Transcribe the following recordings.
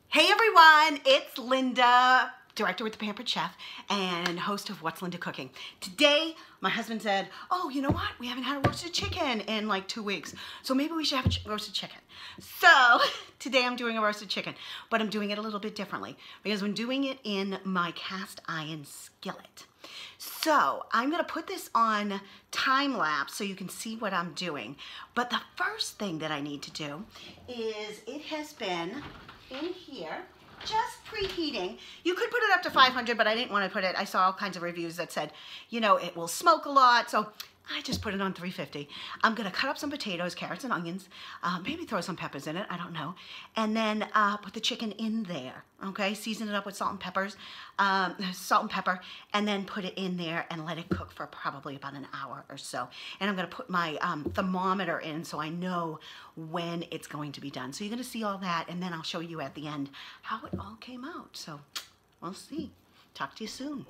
Hey everyone, it's Linda, director with The Pampered Chef and host of What's Linda Cooking. Today, my husband said, oh, you know what? We haven't had a roasted chicken in like 2 weeks, so maybe we should have a roasted chicken. So today I'm doing a roasted chicken, but I'm doing it a little bit differently because I'm doing it in my cast iron skillet. So I'm gonna put this on time lapse so you can see what I'm doing. But the first thing that I need to do is it has been in here, just preheating. You could put it up to 500, but I didn't want to put it. I saw all kinds of reviews that said, you know, it will smoke a lot. So I just put it on 350. I'm going to cut up some potatoes, carrots, and onions. Maybe throw some peppers in it. I don't know. And then put the chicken in there. Okay, season it up with salt and pepper, and then put it in there and let it cook for probably about an hour or so. And I'm going to put my thermometer in so I know when it's going to be done. So you're going to see all that, and then I'll show you at the end how it all came out. So we'll see. Talk to you soon.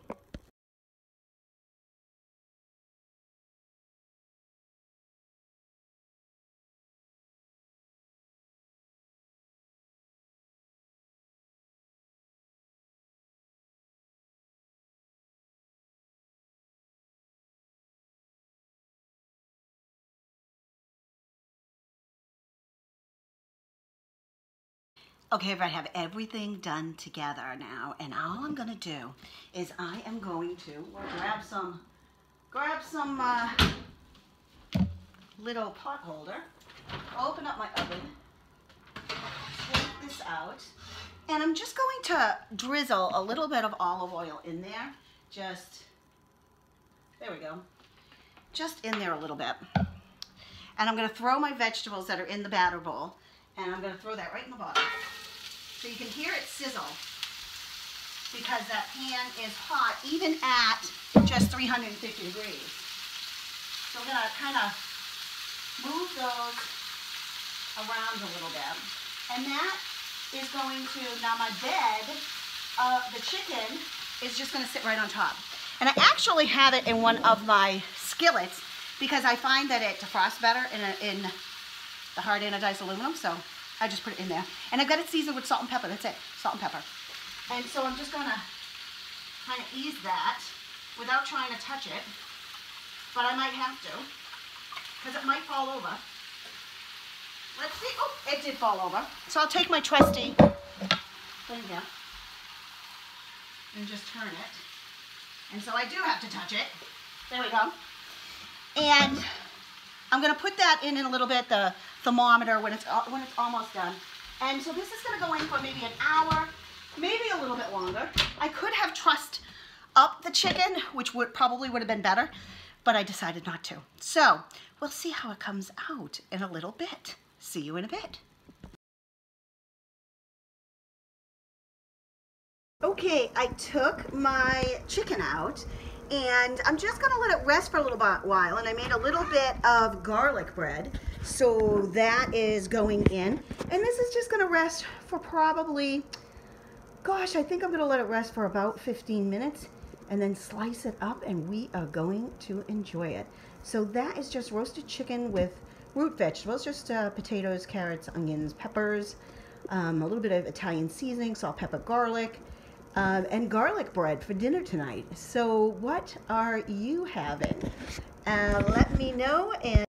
Okay, I have everything done together now, and all I'm gonna do is I am going to grab some little pot holder, open up my oven, take this out, and I'm just going to drizzle a little bit of olive oil in there. There we go, just in there a little bit. And I'm gonna throw my vegetables that are in the batter bowl, and I'm gonna throw that right in the bottom. So you can hear it sizzle because that pan is hot even at just 350 degrees. So I'm gonna kind of move those around a little bit. And that is going to, now my bed, the chicken is just gonna sit right on top. And I actually have it in one of my skillets because I find that it defrosts better in the hard anodized aluminum, so I just put it in there. And I've got it seasoned with salt and pepper, that's it, salt and pepper. And so I'm just gonna kind of ease that without trying to touch it, but I might have to, because it might fall over. Let's see, oh, it did fall over. So I'll take my trusty thing here and just turn it. And so I do have to touch it. There we go. And I'm gonna put that in a little bit, the thermometer, when it's almost done. And so this is gonna go in for maybe an hour, maybe a little bit longer. I could have trussed up the chicken, which probably would have been better, but I decided not to. So we'll see how it comes out in a little bit. See you in a bit. Okay, I took my chicken out, and I'm just gonna let it rest for a little while, and I made a little bit of garlic bread, so that is going in, and this is just gonna rest for probably, gosh, I think I'm gonna let it rest for about 15 minutes, and then slice it up, and we are going to enjoy it. So that is just roasted chicken with root vegetables, just potatoes, carrots, onions, peppers, a little bit of Italian seasoning, salt, pepper, garlic, and garlic bread for dinner tonight. So what are you having? Let me know. And